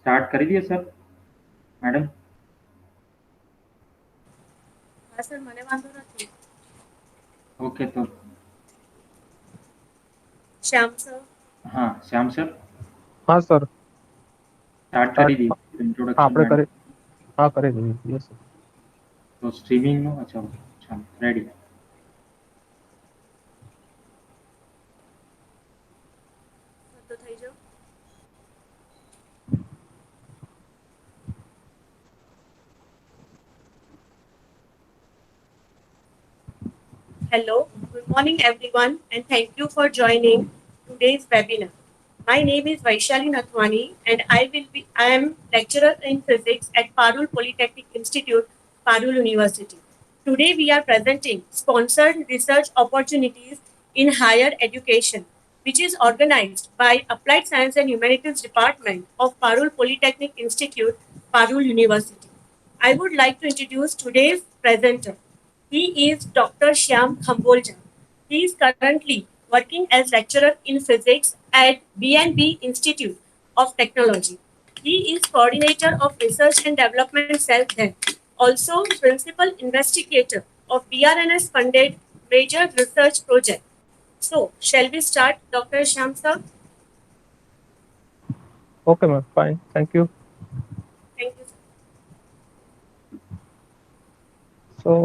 Start कर दिए sir madam? હા સર મને વાંધો નથી. ओके तो શ્યામ સર. हाँ श्याम सर हाँ सर स्टार्ट स्टार्ट કરી દીધું ઇન્ટ્રોડક્શન આપણે મેડમ. કરી દીધી યસ સર. તો સ્ટ્રીમિંગનું અચ્છા ચાલો રેડી. તો થઈ જાઓ. Hello, good morning everyone, and thank you for joining today's webinar. My name is Vaishali Nathwani, and I am lecturer in physics at Parul Polytechnic Institute, Parul University. Today we are presenting sponsored research opportunities in higher education, which is organized by Applied Science and Humanities Department of Parul Polytechnic Institute, Parul University. I would like to introduce today's presenter. He is Dr. Shyam Khambolja. He is currently working as lecturer in physics at BNB Institute of Technology. He is coordinator of research and development cell there. Also, principal investigator of BRNS funded major research project. So, shall we start, Dr. Shyam sir? Okay, ma'am. Fine. Thank you. Thank you, sir. So,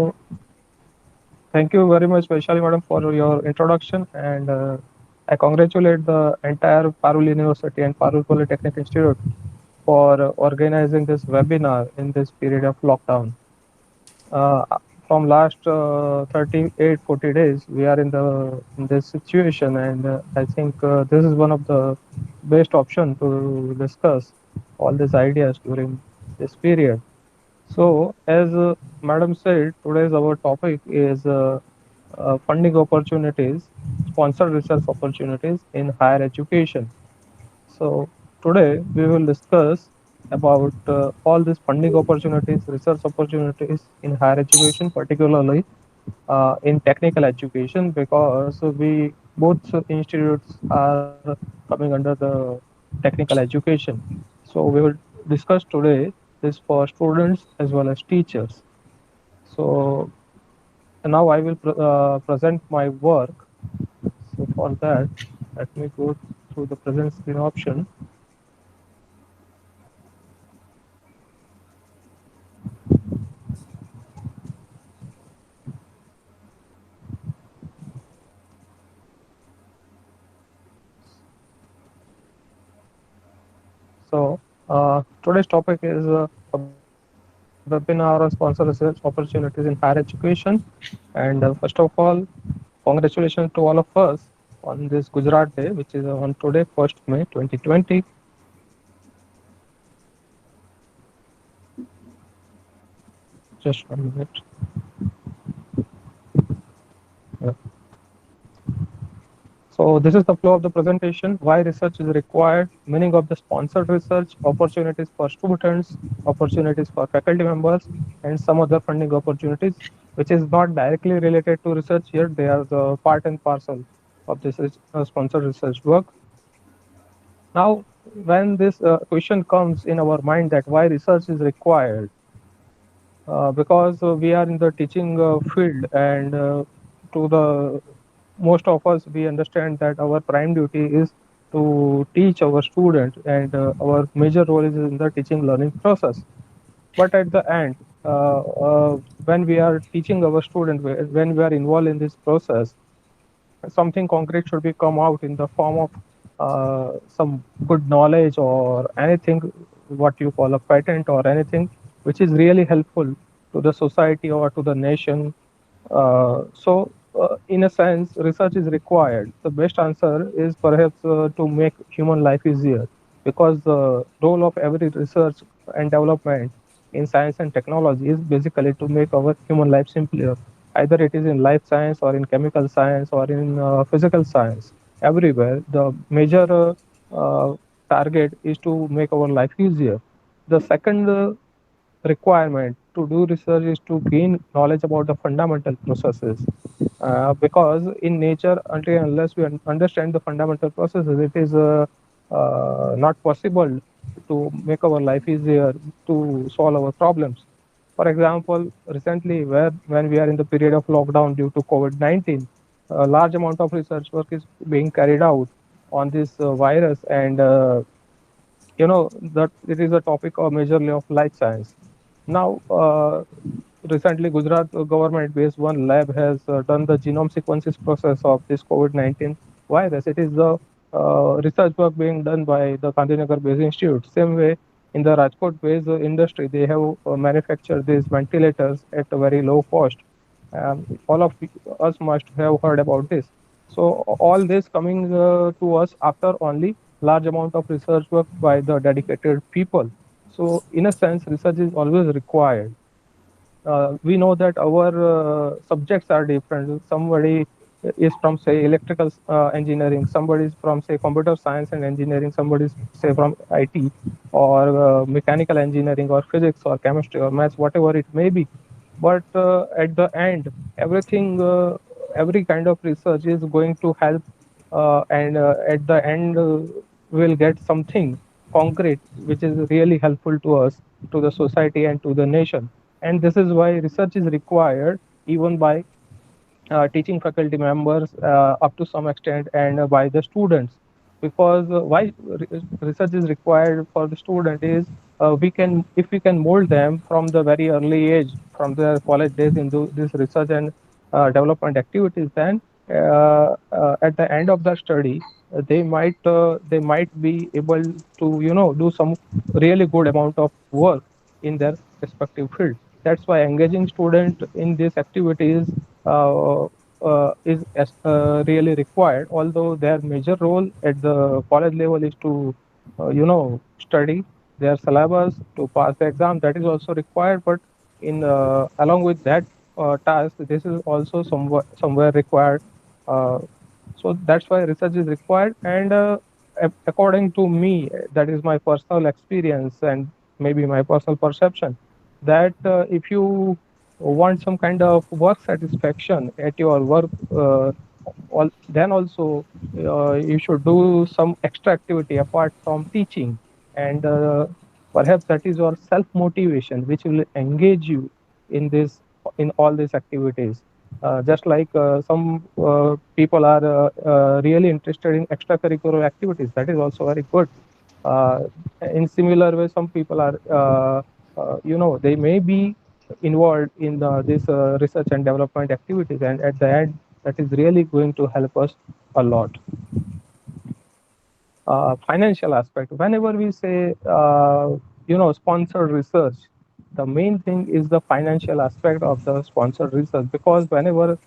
thank you very much, Vaishali madam, for your introduction, and I congratulate the entire Parul University and Parul Polytechnic Institute for organizing this webinar in this period of lockdown. Uh, from last 38, 40 days, we are in this situation, and I think this is one of the best option to discuss all these ideas during this period. So, as Madam said, today's our topic is funding opportunities, sponsored research opportunities in higher education. So, today we will discuss about all these funding opportunities, research opportunities in higher education, particularly in technical education, because we both institutes are coming under the technical education. So, we will discuss today this for students as well as teachers. So now I will present my work. So for that, let me go through the present screen option. So today's topic is a webinar on sponsor research opportunities in higher education. And first of all, congratulations to all of us on this Gujarat Day, which is on today, 1st May 2020. Just 1 minute. Yeah. So this is the flow of the presentation, why research is required, meaning of the sponsored research, opportunities for students, opportunities for faculty members, and some other funding opportunities, which is not directly related to research here. They are the part and parcel of this sponsored research work. Now, when this question comes in our mind that why research is required, because we are in the teaching field, and to the most of us, we understand that our prime duty is to teach our students, and our major role is in the teaching learning process. But at the end, when we are teaching our student, when we are involved in this process, something concrete should be come out in the form of some good knowledge or anything, what you call a patent or anything which is really helpful to the society or to the nation. In a sense, research is required. The best answer is perhaps to make human life easier, because the role of every research and development in science and technology is basically to make our human life simpler. Either it is in life science or in chemical science or in physical science, everywhere the major uh, target is to make our life easier. The second requirement to do research is to gain knowledge about the fundamental processes, because in nature, until and unless we understand the fundamental processes, it is not possible to make our life easier to solve our problems. For example, recently, when we are in the period of lockdown due to COVID-19, a large amount of research work is being carried out on this virus, and that it is a topic of majorly of life science. Now, recently, Gujarat government-based one lab has done the genome sequences process of this COVID-19 virus. It is the research work being done by the Gandhinagar-based institute. Same way, in the Rajkot-based industry, they have manufactured these ventilators at a very low cost. All of us must have heard about this. So all this coming to us after only large amount of research work by the dedicated people. So in a sense, research is always required. We know that our subjects are different. Somebody is from say electrical engineering, somebody is from say computer science and engineering, somebody is say from IT or mechanical engineering or physics or chemistry or maths, whatever it may be. But at the end, everything, every kind of research is going to help, and at the end, we'll get something concrete which is really helpful to us, to the society, and to the nation. And this is why research is required even by teaching faculty members up to some extent, and by the students, because why research is required for the student is, we can, if we can mold them from the very early age, from their college days, into this research and development activities, then at the end of the study, they might be able to do some really good amount of work in their respective field. That's why engaging student in these activities is really required. Although their major role at the college level is to, study their syllabus to pass the exam. That is also required. But in along with that task, this is also somewhere required. Uh, so that's why research is required. And according to me, that is my personal experience and maybe my personal perception, that if you want some kind of work satisfaction at your work, then also you should do some extra activity apart from teaching. And perhaps that is your self motivation which will engage you in this, in all these activities. Just like some people are really interested in extracurricular activities, that is also very good. uh, in similar way, some people are they may be involved in this research and development activities, and at the end, that is really going to help us a lot. Financial aspect, whenever we say sponsored research, the main thing is the financial aspect of the sponsored research, because whenever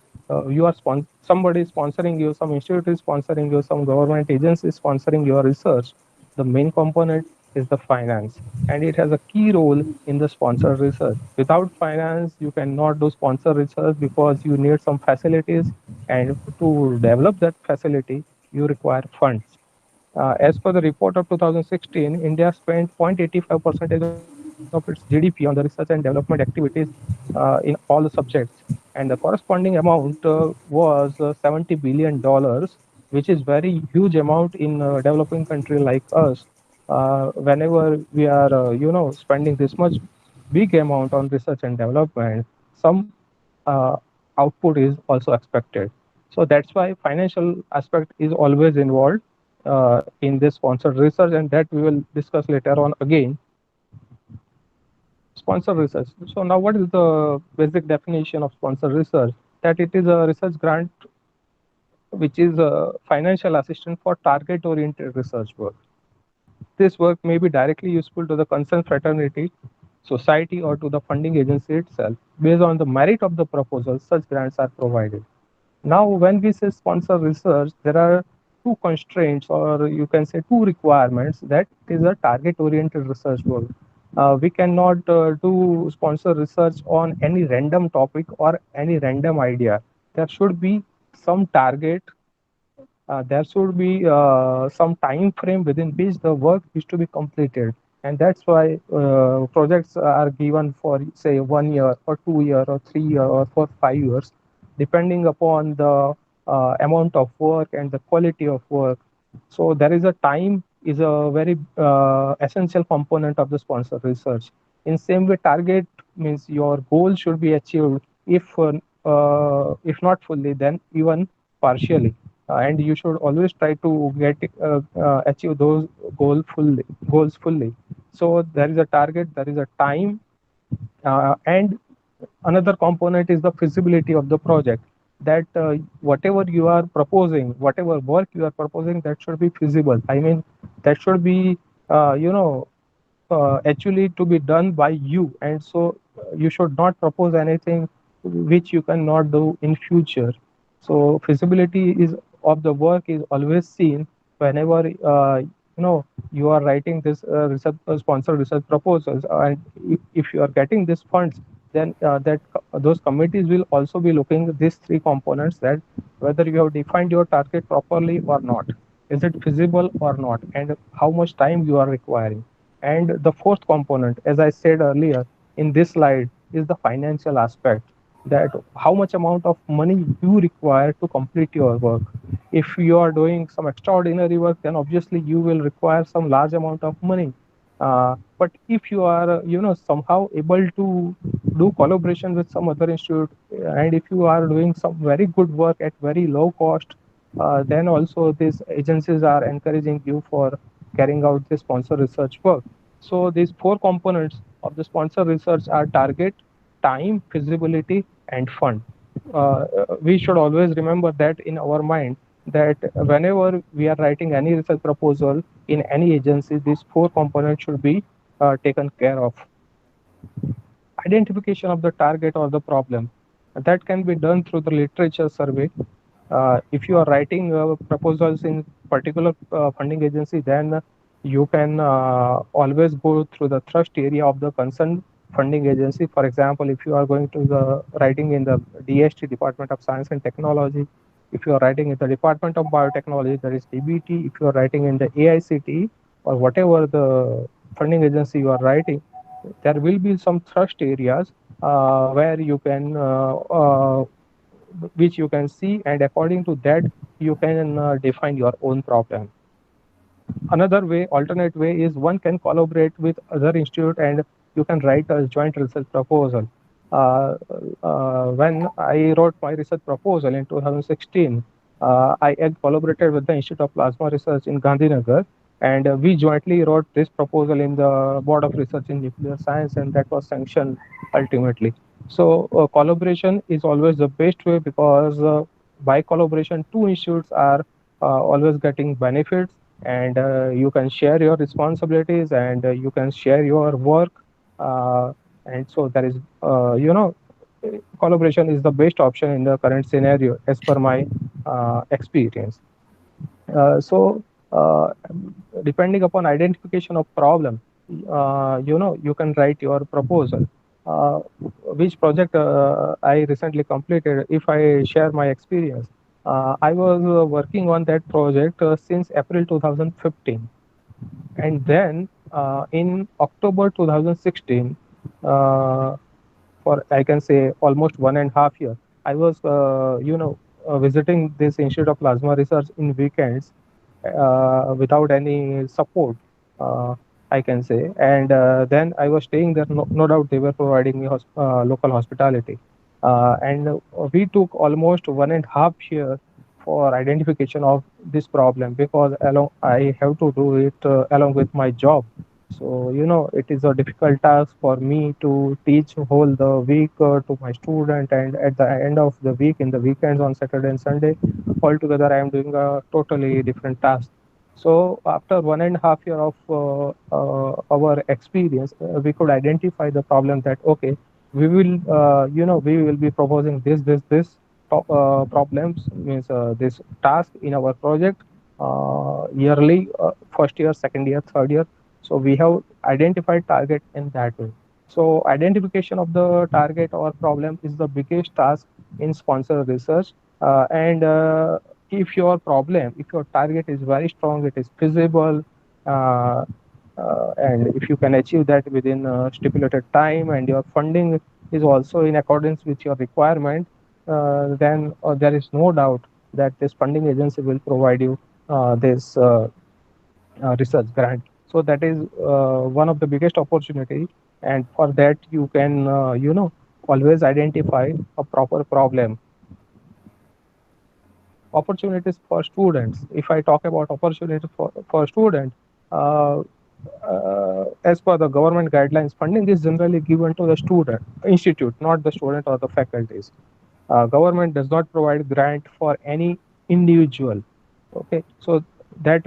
you are somebody is sponsoring you, some institute is sponsoring you, some government agency is sponsoring your research, the main component is the finance, and it has a key role in the sponsored research. Without finance, you cannot do sponsored research, because you need some facilities, and to develop that facility, you require funds. As per the report of 2016, India spent 0.85% of its GDP on the research and development activities in all the subjects. And the corresponding amount was $70 billion, which is very huge amount in a developing country like us. Whenever we are, spending this much big amount on research and development, some uh, output is also expected. So that's why financial aspect is always involved in this sponsored research, and that we will discuss later on again. Sponsored research. So now, what is the basic definition of sponsored research? That it is a research grant which is a financial assistance for target-oriented research work. This work may be directly useful to the concerned fraternity, society, or to the funding agency itself. Based on the merit of the proposal, such grants are provided. Now, when we say sponsor research, there are two constraints, or you can say two requirements, that is a target-oriented research work. We cannot do sponsor research on any random topic or any random idea. There should be some target. There should be some time frame within which the work is to be completed, and that's why projects are given for say 1 year or 2 year or 3 year or for 5 years, depending upon the amount of work and the quality of work. So there is a time is a very essential component of the sponsor research. In same way, target means your goal should be achieved if not fully, then even partially. And you should always try to get achieve those goals fully. So there is a target, there is a time, and another component is the feasibility of the project, that whatever you are proposing, whatever work you are proposing, that should be feasible. I mean, that should be actually to be done by you, and so you should not propose anything which you cannot do in future. So feasibility is of the work is always seen whenever you are writing this sponsored research proposals, and if you are getting these funds, then those committees will also be looking at these three components, that whether you have defined your target properly or not, is it feasible or not, and how much time you are requiring. And the fourth component, as I said earlier in this slide, is the financial aspect, that how much amount of money you require to complete your work. If you are doing some extraordinary work, then obviously you will require some large amount of money. But if you are, somehow able to do collaboration with some other institute, and if you are doing some very good work at very low cost, then also these agencies are encouraging you for carrying out the sponsor research work. So these four components of the sponsor research are target, time, feasibility, and fund. We should always remember that in our mind, that whenever we are writing any research proposal in any agency, these four components should be taken care of. Identification of the target or the problem, that can be done through the literature survey. If you are writing proposals in particular funding agency, then you can always go through the thrust area of the concerned funding agency. For example, if you are going to the writing in the DST, Department of Science and Technology, if you are writing in the Department of Biotechnology, that is DBT, if you are writing in the AICTE or whatever the funding agency you are writing, there will be some thrust areas where you can which you can see, and according to that you can define your own problem. Another way, alternate way, is one can collaborate with other institute and you can write a joint research proposal. When I wrote my research proposal in 2016, I had collaborated with the Institute of Plasma Research in Gandhinagar, and we jointly wrote this proposal in the Board of Research in Nuclear Science, and that was sanctioned ultimately. So collaboration is always the best way, because by collaboration, two institutes are always getting benefits, and you can share your responsibilities, and you can share your work, and so there is collaboration is the best option in the current scenario as per my experience. So depending upon identification of problem, you can write your proposal. Which project I recently completed, if I share my experience, I was working on that project since April 2015, and then in October 2016, for I can say almost 1.5 years, I was visiting this Institute of Plasma Research in weekends without any support, I can say. And then I was staying there. No doubt they were providing me local hospitality. And we took almost 1.5 years for identification of this problem, because I have to do it along with my job. So, it is a difficult task for me to teach whole the week to my student, and at the end of the week, in the weekends, on Saturday and Sunday, altogether I am doing a totally different task. So after 1.5 years of our experience, we could identify the problem, that okay, we will be proposing this problems, means this task in our project yearly, first year, second year, third year. So we have identified target in that way. So identification of the target or problem is the biggest task in sponsor research. And if your problem, if your target is very strong, it is feasible, uh, and if you can achieve that within a stipulated time, and your funding is also in accordance with your requirement, then there is no doubt that this funding agency will provide you this research grant. So that is one of the biggest opportunity, and for that you can always identify a proper problem. Opportunities for students. If I talk about opportunities for students, uh, as per the government guidelines, funding is generally given to the student institute, not the student or the faculties. Government does not provide grant for any individual. Okay, so that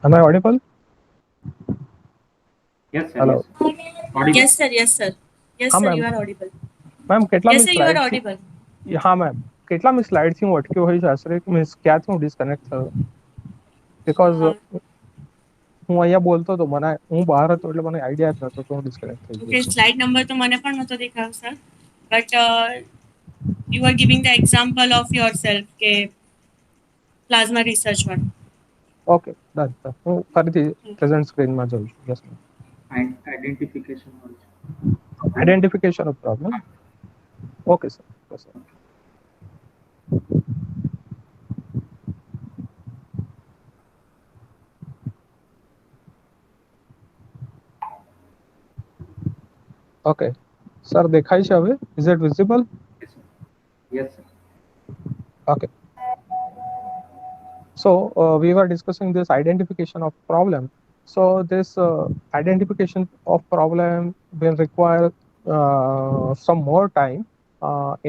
am I audible? Yes, sir. Yes, Hello. sir. Audible. Yes, sir. Yes, sir. Yes, हाँ sir. Ma'am. You are audible. Ma'am કેટલા Yes, me sir. You are slide થી? audible. હા ma'am, કેટલામી slide થી હું અટક્યો હોઈશ આશરે, means ક્યાંથી હું ડિસ્કનેક્ટ થયો? બીકોઝ Uh, હું અહીંયા બોલતો હતો, મને હું બહાર હતો એટલે મને આઈડિયા જ નતો કે હું ડિસ્કનેક્ટ થઈ ગયો okay, છું. slide number તો મને પણ નતો દેખાયો, sir. But you are giving the example of yourself કે plasma research one. Okay, done. હું ફરીથી પ્રેઝન્ટ સ્ક્રીનમાં જઉં છું. Yes ma'am. Identification also. Identification of problem. Okay sir. Okay sir. Okay sir, દેખાય છે હવે? Is it visible? Yes, sir. Yes, sir. Okay. So we were discussing this identification of problem. So this identification of problem will require some more time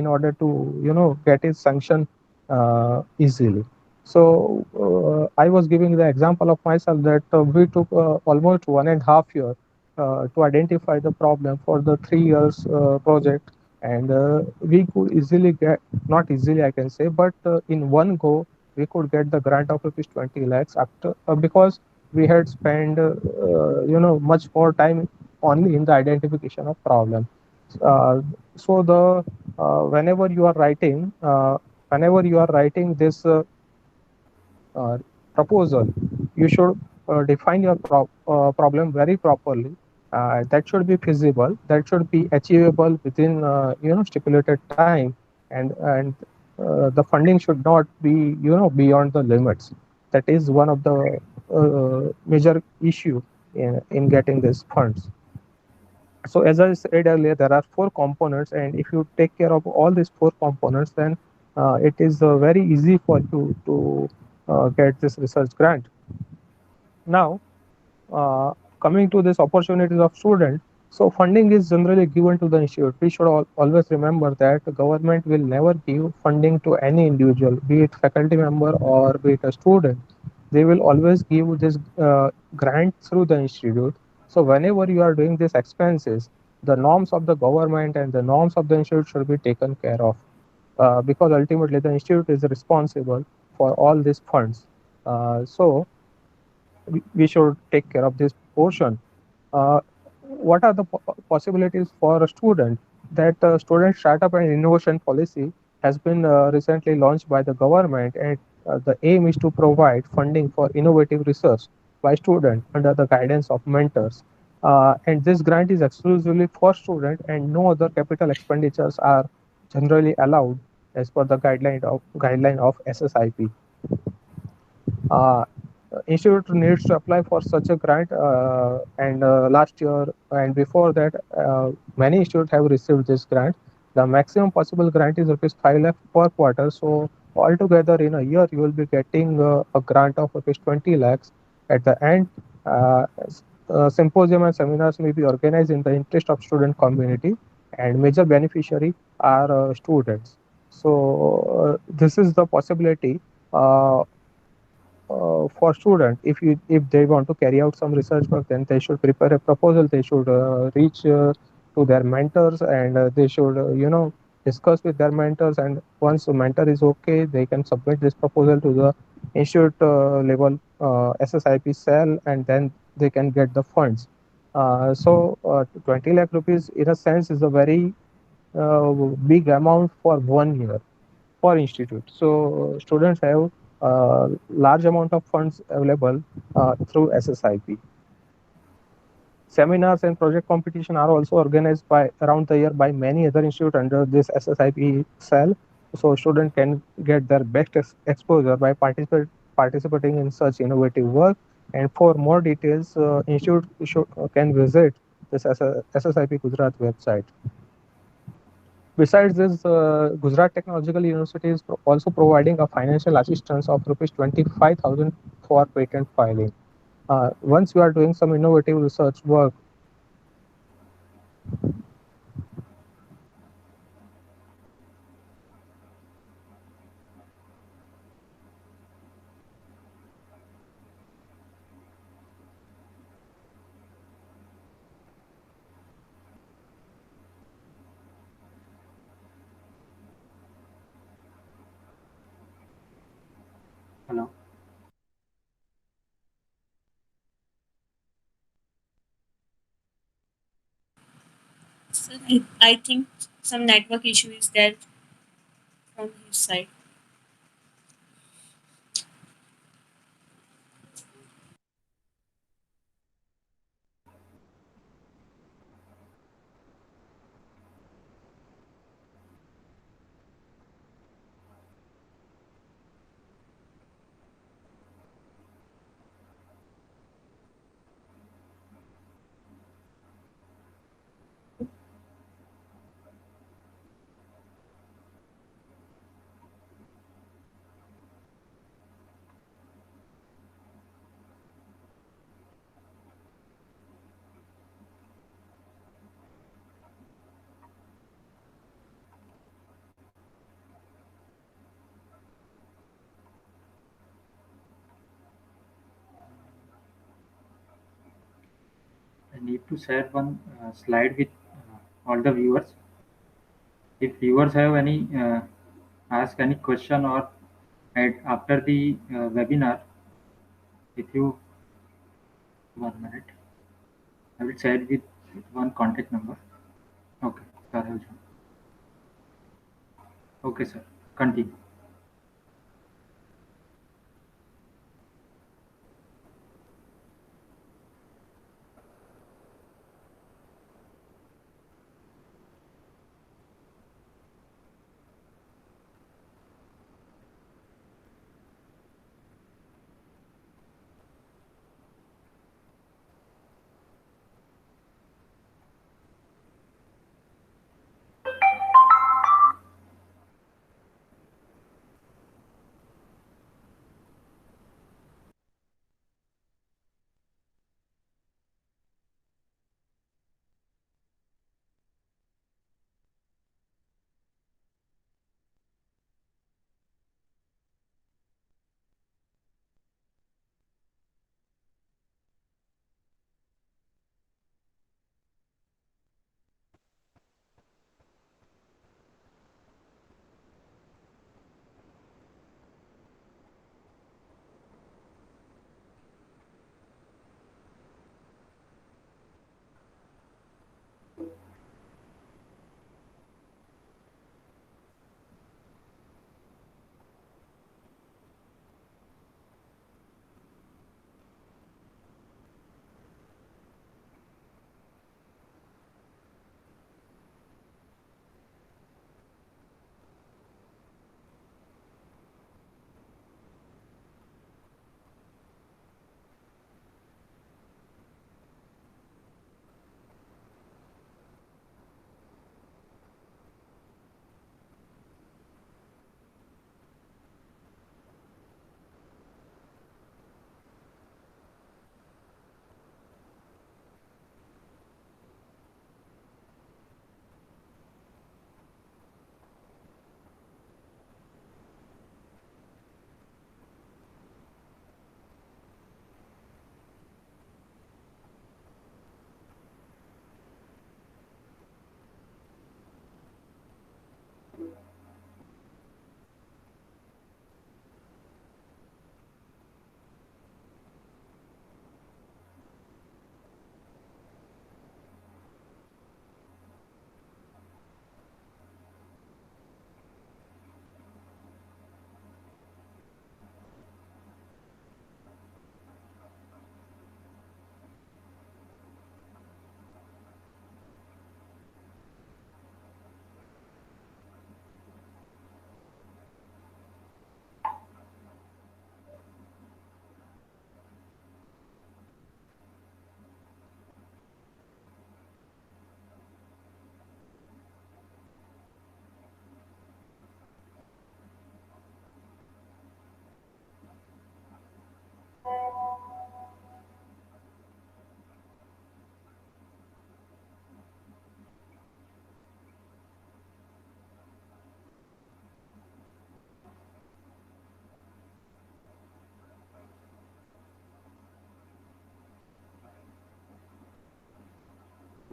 in order to get it sanctioned easily. So I was giving the example of myself that we took almost 1.5 years to identify the problem for the 3 years project, and we could easily get, not easily I can say, but in one go we could get the grant of rupees 20 lakhs after because we had spent much more time only in the identification of problem. So the whenever you are writing this uh, proposal, you should define your problem very properly. That should be feasible. That should be achievable within stipulated time, and the funding should not be beyond the limits. That is one of the major issue in getting these funds. So as I said earlier, there are 4 components, and if you take care of all these 4 components, then it is very easy for you to get this research grant. Now, coming to this opportunities of student, so funding is generally given to the institute. We should always remember that the government will never give funding to any individual, be it faculty member or be it a student. they will always give this grant through the institute. So whenever you are doing these expenses, the norms of the government and the norms of the institute should be taken care of, because ultimately the institute is responsible for all these funds. So we should take care of this portion. Uh, what are the possibilities for a student? That student startup and innovation policy has been recently launched by the government, and the aim is to provide funding for innovative research by students under the guidance of mentors. And this grant is exclusively for students, and no other capital expenditures are generally allowed as per the guideline of SSIP. uh, Institute needs to apply for such a grant, and last year and before that, many institutes have received this grant. The maximum possible grant is rupees 5 lakh per quarter. So altogether in a year you will be getting a grant of rupees 20 lakhs. At the end, symposium and seminars may be organized in the interest of student community, and major beneficiary are students. So this is the possibility uh, for student. If they want to carry out some research work, then they should prepare a proposal. They should reach to their mentors, and they should discuss with their mentors. And once the mentor is okay, they can submit this proposal to the institute level SSIP cell, and then they can get the funds. So 20 lakh rupees in a sense is a very big amount for 1 year for institute. So students have large amount of funds available through SSIP. Seminars and project competition are also organized by around the year by many other institutes under this SSIP cell. So students can get their best exposure by participating in such innovative work. And for more details, can visit this SSIP Gujarat website. Besides this, Gujarat Technological University is also providing a financial assistance of rupees 25,000 for patent filing. Once you are doing some innovative research work, Hello. So I think some network issue is there from his side. I need to share one slide with all the viewers. If viewers have any ask any question or after the webinar, if you 1 minute, I will share with one contact number. Okay, sir. Okay, sir. Continue.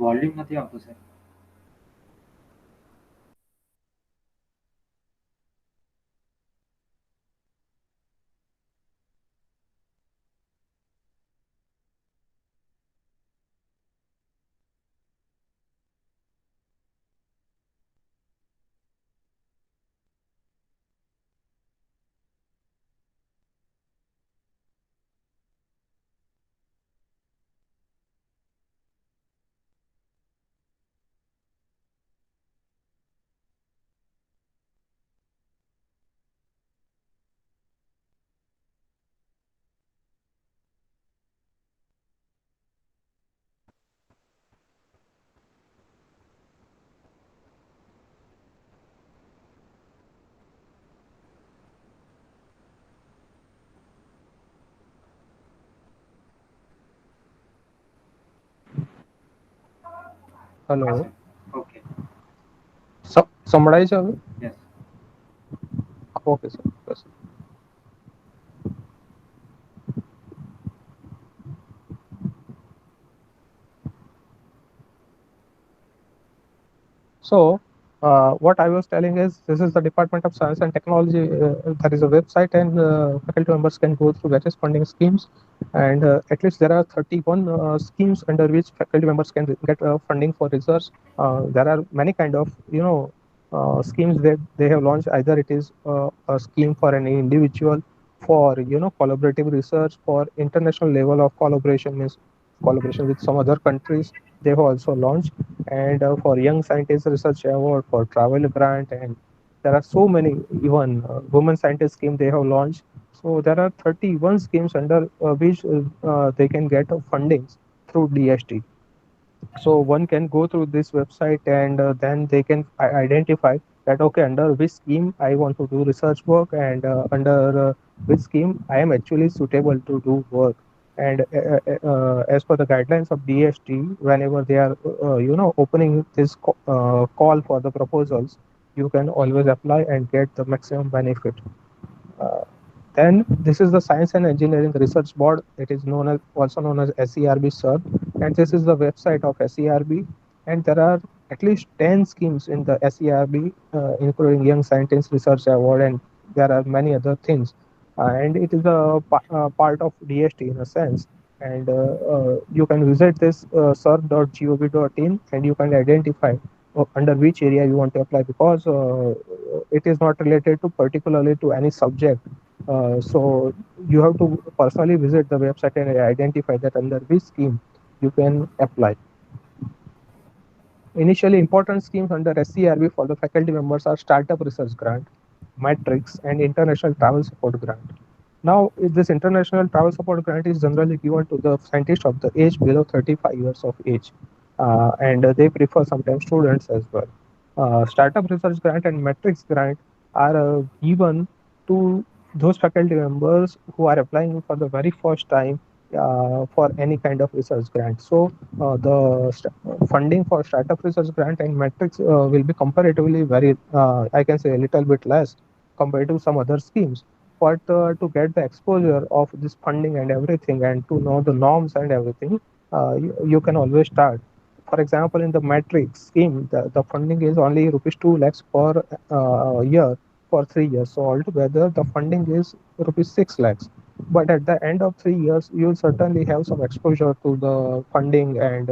Volume નથી આવતો sir. Hello. હા sir. Okay. સંભળાય છે હવે? Yes. Okay sir, bus. So, what I was telling is, this is the Department of Science and Technology. There is a website, and faculty members can go through various funding schemes. And at least there are 31 schemes under which faculty members can get funding for research. There are many kind of schemes that they have launched. Either it is a scheme for any individual, for collaborative research, for international level of collaboration, means collaboration with some other countries. They have also launched, and for young scientist research award, for travel grant, and there are so many. Even women scientist scheme they have launched. So there are 31 schemes under which they can get fundings through DST. So one can go through this website, and then they can identify that, okay, under which scheme I want to do research work, and under which scheme I am actually suitable to do work. And as per the guidelines of DST, whenever they are opening this call for the proposals, you can always apply and get the maximum benefit. uh, then this is the Science and Engineering Research Board. It is also known as SERB, sir. And this is the website of SERB. And there are at least 10 schemes in the SERB, including Young Scientist Research Award, and there are many other things. And it is a part of DST in a sense. And you can visit this serb.gov.in, and you can identify under which area you want to apply, because it is not related to particularly to any subject. So you have to personally visit the website and identify that under which scheme you can apply. Initially, important schemes under SCRB for the faculty members are Startup Research Grant, Matrix, and International Travel Support Grant. Now, this International Travel Support Grant is generally given to the scientists of the age below 35 years of age, and they prefer sometimes students as well. Startup Research Grant and Matrix Grant are given to those faculty members who are applying for the very first time for any kind of research grant. So the funding for startup research grant and Matrix will be comparatively very, I can say, a little bit less compared to some other schemes. But to get the exposure of this funding and everything, and to know the norms and everything, you can always start. For example, in the Matrix scheme, the funding is only rupees 2 lakhs per year for 3 years. So altogether, the funding is rupees 6 lakhs. But at the end of 3 years, you will certainly have some exposure to the funding, and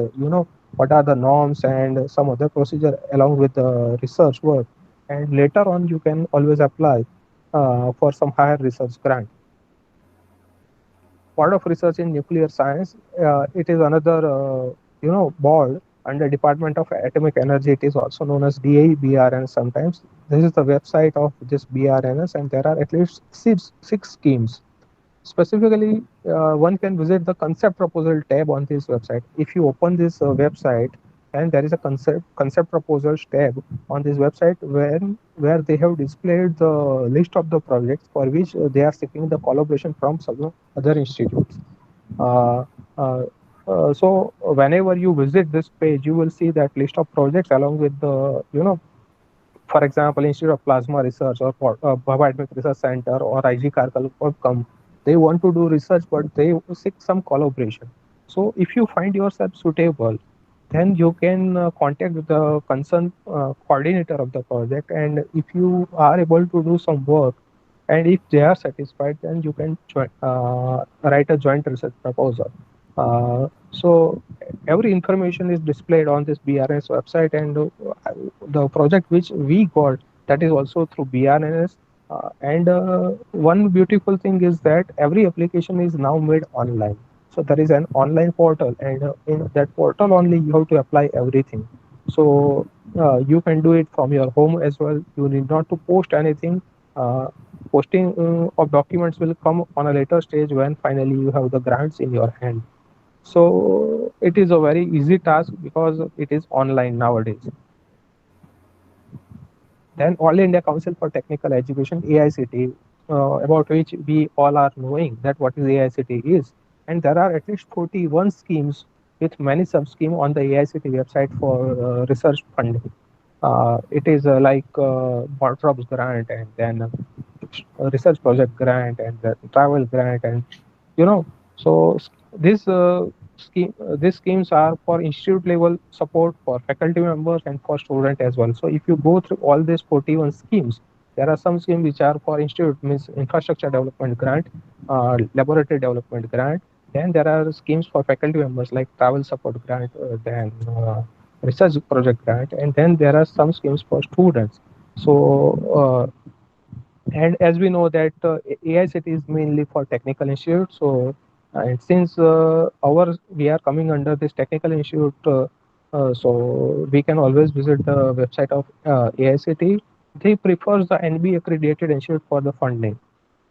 what are the norms and some other procedure along with the research work. And later on, you can always apply for some higher research grant. Board of Research in Nuclear Science, it is another board under Department of Atomic Energy. It is also known as DAE BRNS sometimes. This is the website of this BRNS, and there are at least six schemes. Specifically, one can visit the concept proposal tab on this website. If you open this website, and there is a concept proposals tab on this website, where they have displayed the list of the projects for which they are seeking the collaboration from some other institutes. Uh, uh, so whenever you visit this page, you will see that list of projects along with the for example, Institute of Plasma Research, or Bioatomic Research Center, or IG Karkal come, they want to do research, but they seek some collaboration. So if you find yourself suitable, then you can contact the concerned coordinator of the project, and if you are able to do some work and if they are satisfied, then you can write a joint research proposal. So every information is displayed on this BRNS website, and the project which we got, that is also through BRNS. And one beautiful thing is that every application is now made online. So there is an online portal, and in that portal only you have to apply everything. So you can do it from your home as well. You need not to post anything. Posting of documents will come on a later stage when finally you have the grants in your hand. So it is a very easy task because it is online nowadays. Then All India Council for Technical Education, AICTE, about which we all are knowing that what is AICTE is. And there are at least 41 schemes with many sub-schemes on the AICTE website for research funding. It is like Bartrop's grant, and then research project grant, and the travel grant, and you know. So this these schemes are for institute level support for faculty members and for student as well. So if you go through all these 41 schemes, there are some schemes which are for institute, means infrastructure development grant, laboratory development grant. Then there are schemes for faculty members like travel support grant, then research project grant, and then there are some schemes for students. So and as we know that AICT is mainly for technical institute. So and since our we are coming under this technical institute, so we can always visit the website of AICT. They prefers the NB accredited institute for the funding,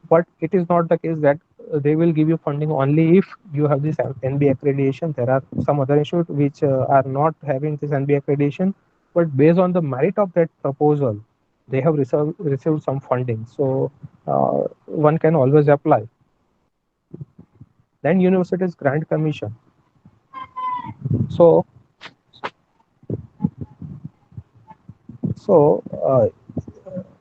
but it is not the case that they will give you funding only if you have this NB accreditation. There are some other institutes which are not having this NB accreditation, but based on the merit of that proposal, they have received some funding. So one can always apply. Then Universities Grant Commission. So so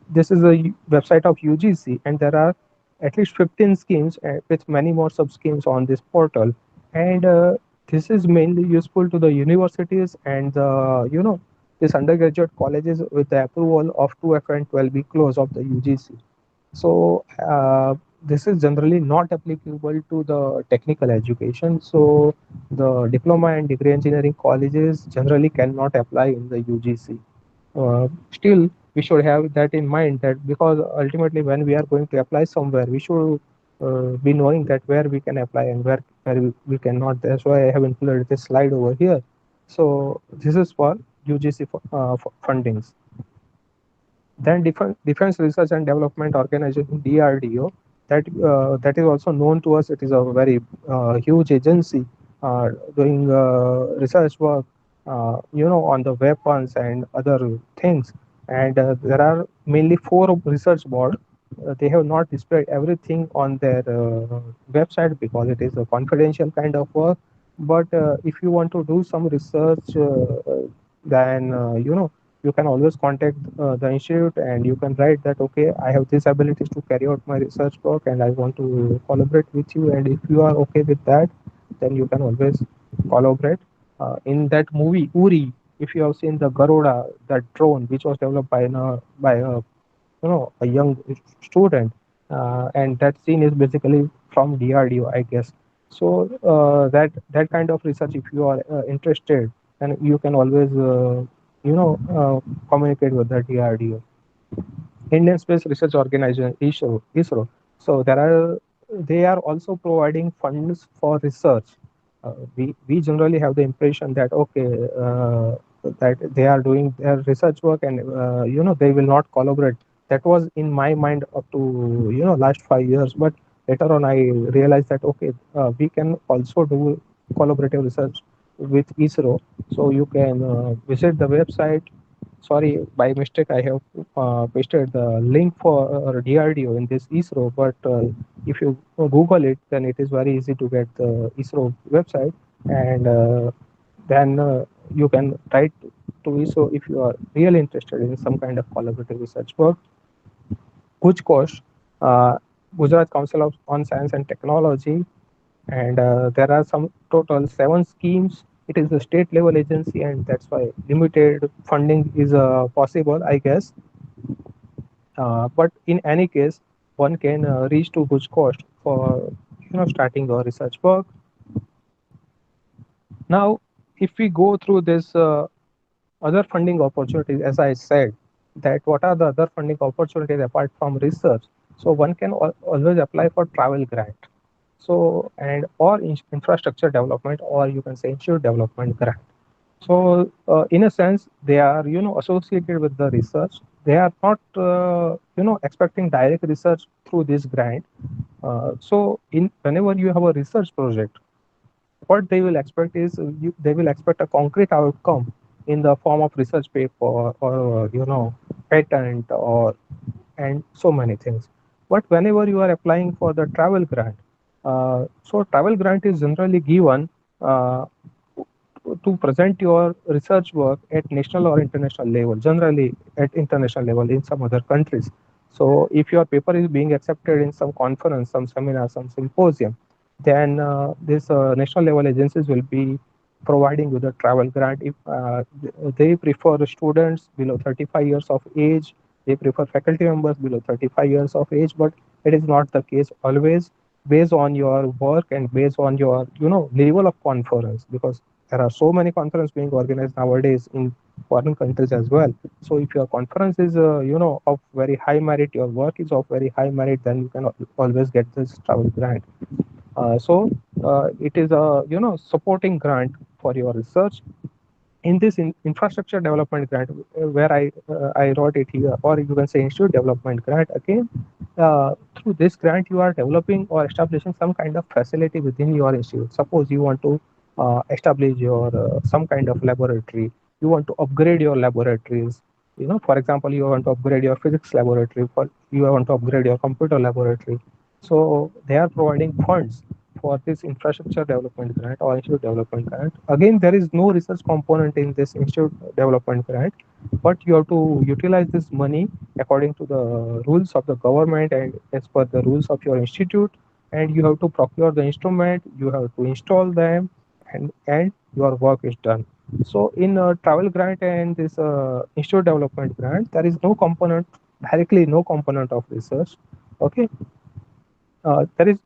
this is a website of UGC, and there are at least 15 schemes with many more sub schemes on this portal. And this is mainly useful to the universities and this undergraduate colleges with the approval of 2F and 12B clause of the UGC. So this is generally not applicable to the technical education. So the diploma and degree engineering colleges generally cannot apply in the UGC. Still, we should have that in mind, that because ultimately when we are going to apply somewhere, we should be knowing that where we can apply and where we cannot. That's why I have included this slide over here. So this is for UGC for fundings. Then Defense Research and Development Organization, DRDO, that is also known to us. It is a very huge agency doing research work, on the weapons and other things. And there are mainly 4 research boards. They have not displayed everything on their website because it is a confidential kind of work. But if you want to do some research, then you can always contact the institute, and you can write that, okay, I have these abilities to carry out my research work and I want to collaborate with you. And if you are okay with that, then you can always collaborate. In that movie Uri, if you have seen the Garuda, that drone which was developed by a young student, and that scene is basically from DRDO, I guess. So that kind of research, if you are interested, then you can always communicate with the DRDO. Indian Space Research Organization, ISRO. So they are also providing funds for research. We generally have the impression that, okay, that they are doing their research work, and they will not collaborate. That was in my mind up to last 5 years, but later on I realized that, okay, we can also do collaborative research with ISRO. So you can visit the website. Sorry, by mistake, I have pasted the link for DRDO in this ISRO, but if you Google it, then it is very easy to get the ISRO website, and then you can write to ISRO if you are really interested in some kind of collaborative research work. Kuchkosh, uh, Gujarat Council on Science and Technology, and there are some total 7 schemes it is a state level agency, and that's why limited funding is possible, I guess. But in any case, one can reach to good cost for starting a research work. Now, if we go through this other funding opportunities, as I said, that what are the other funding opportunities apart from research? So one can always apply for travel grant. So and or infrastructure development, or you can say institute development grant. So in a sense, they are associated with the research. They are not expecting direct research through this grant. So in whenever you have a research project, what they will expect is they will expect a concrete outcome in the form of research paper or patent or and so many things. But whenever you are applying for the travel grant, so travel grant is generally given uh, to present your research work at national or international level, generally at international level in some other countries. So if your paper is being accepted in some conference, some seminar, some symposium, then this national level agencies will be providing you the travel grant. If they prefer students below 35 years of age, they prefer faculty members below 35 years of age, but it is not the case always, based on your work and based on your level of conference, because there are so many conferences being organized nowadays in foreign countries as well. So if your conference is of very high merit, your work is of very high merit, then you can always get this travel grant. So it is a supporting grant for your research. In this infrastructure development grant, where I wrote it here, or you can say institute development grant, again through this grant you are developing or establishing some kind of facility within your institute. Suppose you want to establish your some kind of laboratory, you want to upgrade your laboratories. For example, you want to upgrade your physics laboratory, for you want to upgrade your computer laboratory. So they are providing funds for this infrastructure development grant or institute development grant. Again, there is no research component in this institute development grant, but you have to utilize this money according to the rules of the government and as per the rules of your institute. And you have to procure the instrument, you have to install them, and your work is done. So in travel grant and this institute development grant, there is no component, directly no component of research. Okay. There is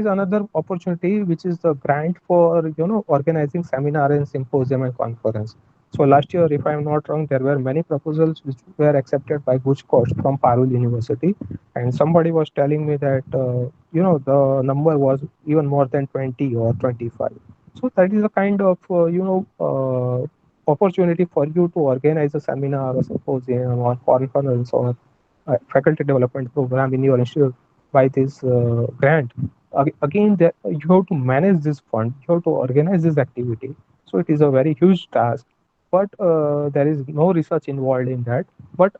another opportunity, which is the grant for organizing seminar and symposium and conference. So last year, if I am not wrong, there were many proposals which were accepted by good cost from Parul University, and somebody was telling me that the number was even more than 20 or 25. So that is a kind of opportunity for you to organize a seminar or symposium or conference or faculty development program in your institute by this grant. Again, you have to manage this fund, you have to organize this activity. So it is a very huge task, but there is no research involved in that. But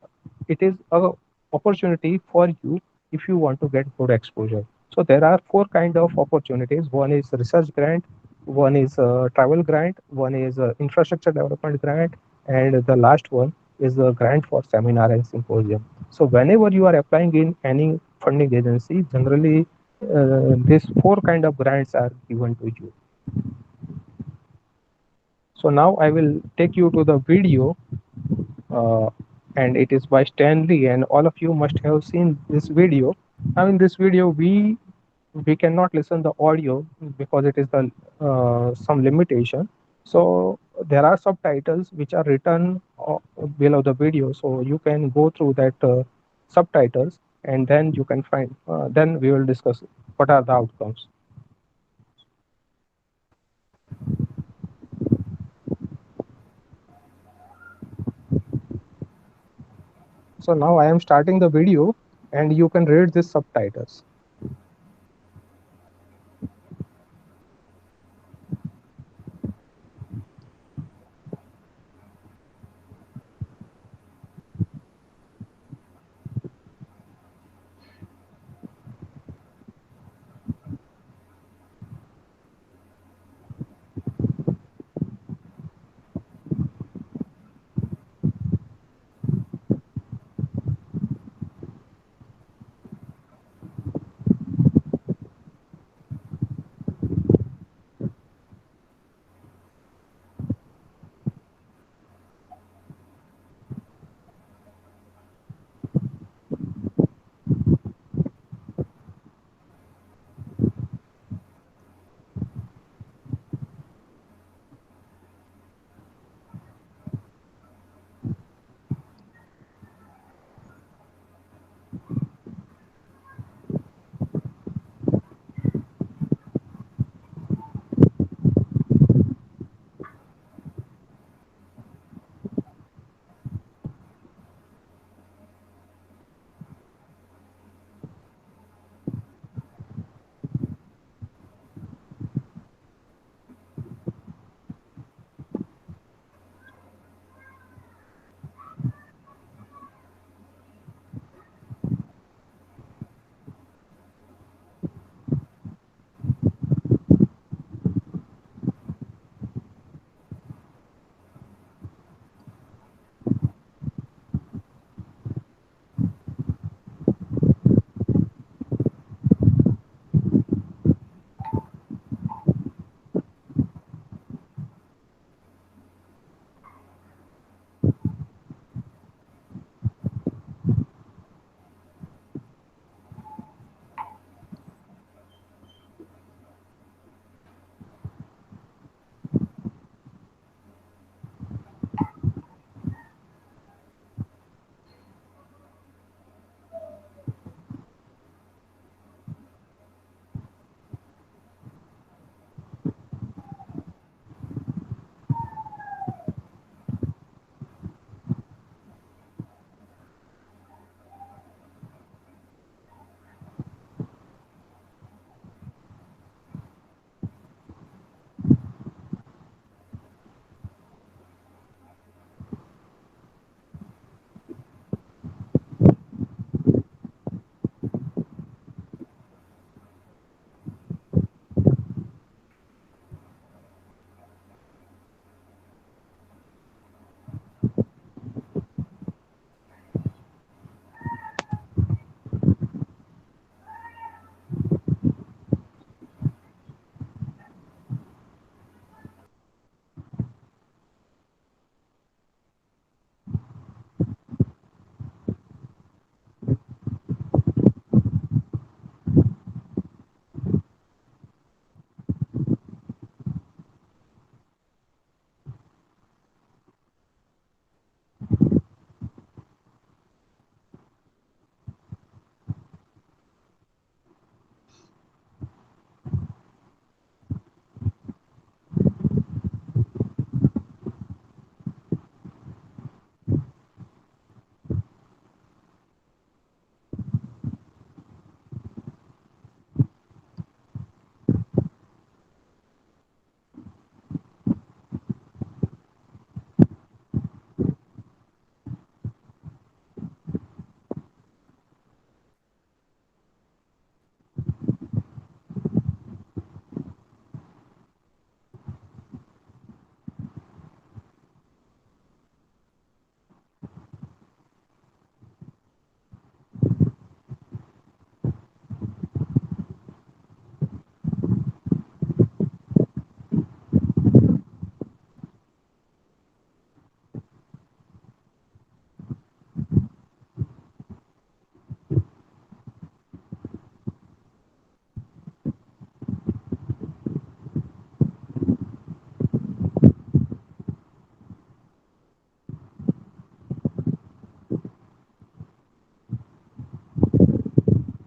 it is a opportunity for you if you want to get good exposure. So there are four kind of opportunities. One is research grant, one is travel grant, one is infrastructure development grant, and the last one is the grant for seminar and symposium. So whenever you are applying in any funding agency, generally these four kind of grants are given to you. So now I will take you to the video, uh, and it is by Stanley, and all of you must have seen this video. Now in this video, we cannot listen the audio because it is the some limitation. So there are subtitles which are written below the video, so you can go through that subtitles, and then you can find. Then we will discuss what are the outcomes. So now I am starting the video, and you can read these subtitles.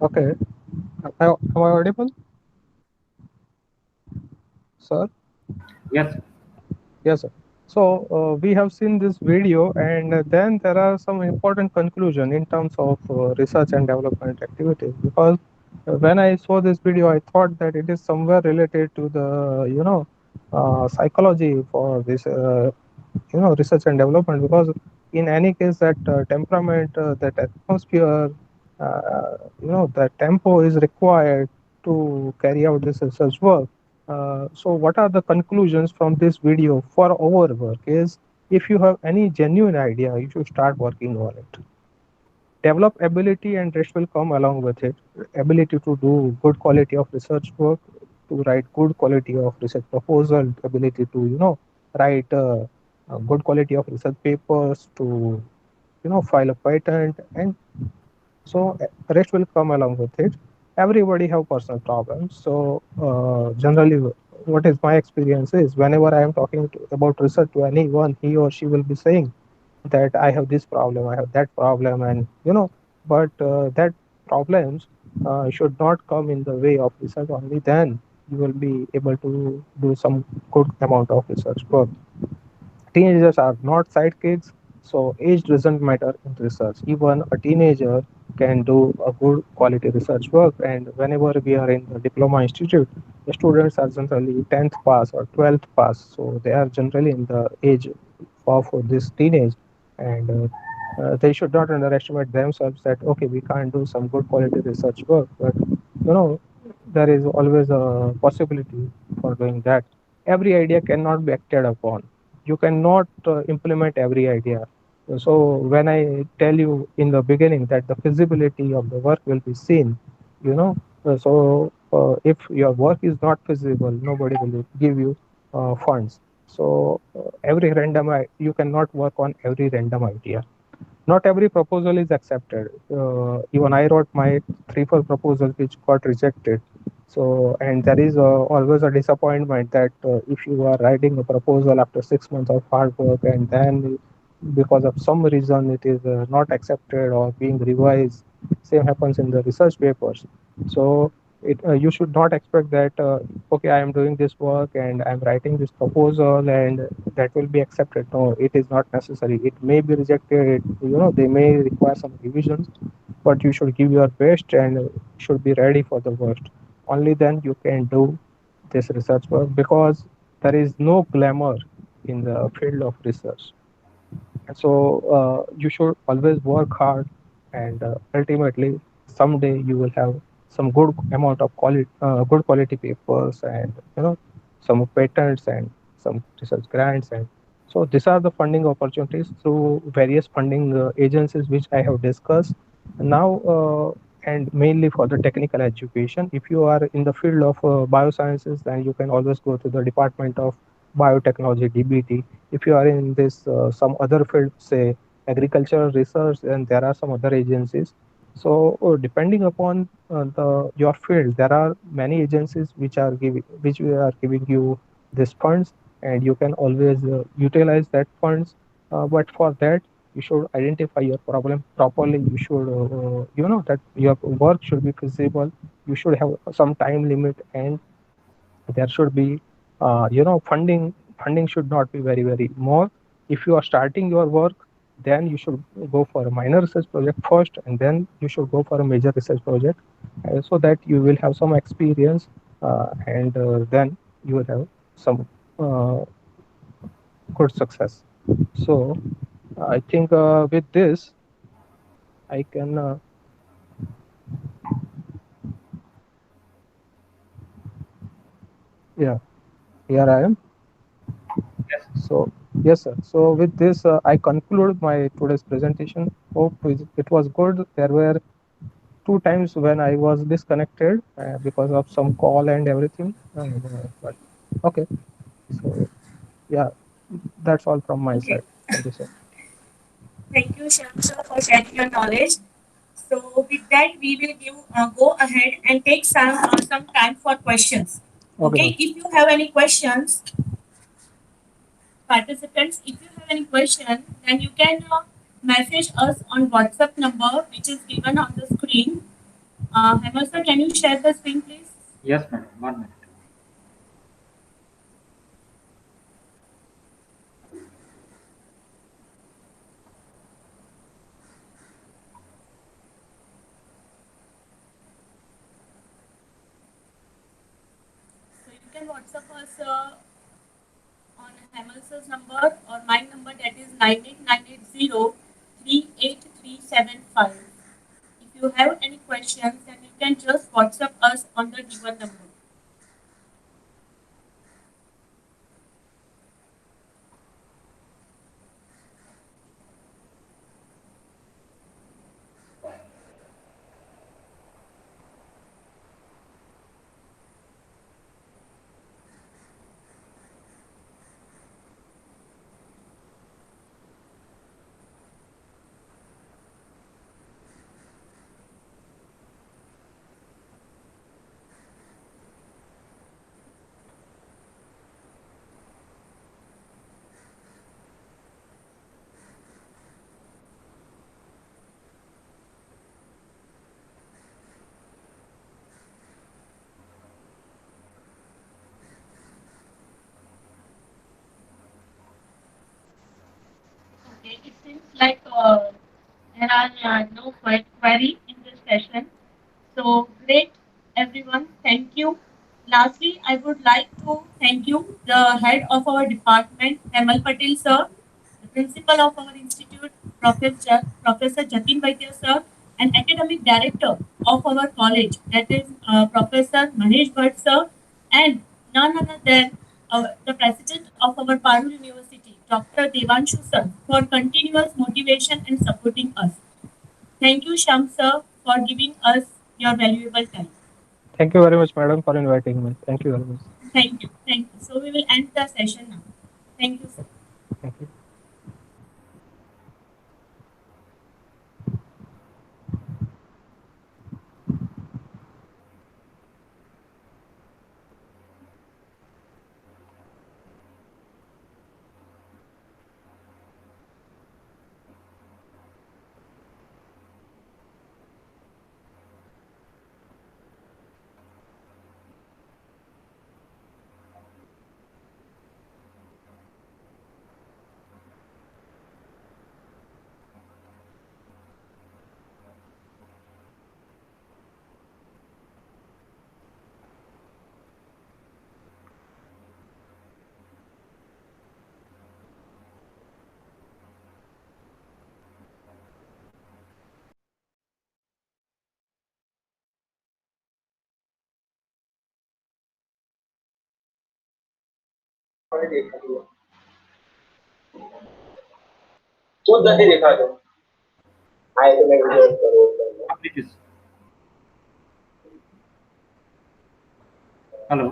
Okay. Am I audible, sir? Yes, Yes, sir. So we have seen this video, and then there are some important conclusion in terms of research and development activities. Because when I saw this video, I thought that it is somewhere related to the psychology for this research and development. Because in any case, that temperament, that atmosphere, that tempo is required to carry out this research work. So what are the conclusions from this video for our work is, if you have any genuine idea, you should start working on it. Develop ability and rest will come along with it. Ability to do good quality of research work, to write good quality of research proposal, ability to write good quality of research papers, to file a patent, and so rest will come along with it. Everybody have personal problems. So generally, what is my experience is, whenever I am talking about research to anyone, he or she will be saying that I have this problem, I have that problem, and but that problems should not come in the way of research. Only then you will be able to do some good amount of research work. Teenagers are not sidekicks, so age doesn't matter in research. Even a teenager can do a good quality research work. And whenever we are in the diploma institute, the students are generally 10th pass or 12th pass, so they are generally in the age of this teenage, and they should not underestimate themselves that okay, we can't do some good quality research work, but there is always a possibility for doing that. Every idea cannot be acted upon. You cannot implement every idea. So when I tell you in the beginning that the feasibility of the work will be seen, if your work is not feasible, nobody will give you funds. So you cannot work on every random idea. Not every proposal is accepted. Even I wrote my 3 4 proposals which got rejected. So, and there is always a disappointment that if you are writing a proposal after 6 months of hard work, and then because of some reason it is not accepted or being revised, same happens in the research papers. So you should not expect that okay, I am doing this work and I'm writing this proposal and that will be accepted. No, it is not necessary. It may be rejected. They may require some revisions, but you should give your best and should be ready for the worst. Only then you can do this research work, because there is no glamour in the field of research. So you should always work hard, and ultimately someday you will have some good quality papers, and some patents and some research grants. And so these are the funding opportunities through various funding agencies which I have discussed now. And mainly for the technical education, if you are in the field of biosciences, then you can always go to the Department of Biotechnology, DBT. If you are in this some other field, say agricultural research, and there are some other agencies. So depending upon the your field, there are many agencies which we are giving you these funds, and you can always utilize that funds. But for that, you should identify your problem properly. You should that your work should be feasible. You should have some time limit, and there should be funding should not be very more. If you are starting your work, then you should go for a minor research project first, and then you should go for a major research project, so that you will have some experience, and then you will have some uh, good success. So I think with this I can yeah, here I am. yes, So yes, sir. So with this, I conclude my today's presentation. Hope it was good. There were 2 times when I was disconnected because of some call and everything. But okay, so yeah, that's all from my Okay. side. Thank you, sir. Thank you, Shyam sir, for sharing your knowledge. So with that, we will go ahead and take some time for questions. Okay, Okay. ma'am. If you have any questions, participants, if you have any question, then you can message us on WhatsApp number which is given on the screen. Hemal sir, can you share the screen, please? Yes, madam. 1 minute. So you can WhatsApp us on Hemal sir's number or my number, that is 98980 38375. If you have any questions, then you can just WhatsApp us on the given number. Okay, it seems like there are no query in this session. So great, everyone. Thank you. Lastly, I would like to thank you, the head of our department, Hemal Patel sir, the principal of our institute, Professor Jatin Vaidya sir, and academic director of our college, that is Professor Mahesh Bhatt sir, and none other than the president of our Parul University, Dr. Devanshu sir, for continuous motivation and supporting us. Thank you, Sham sir, for giving us your valuable time. Thank you very much, madam, for inviting me. Thank you very much. Thank you. Thank you. So we will end the session now. Thank you, sir. Thank you. खुद नहीं देखा जो आए तो मैं video करूँ। Hello.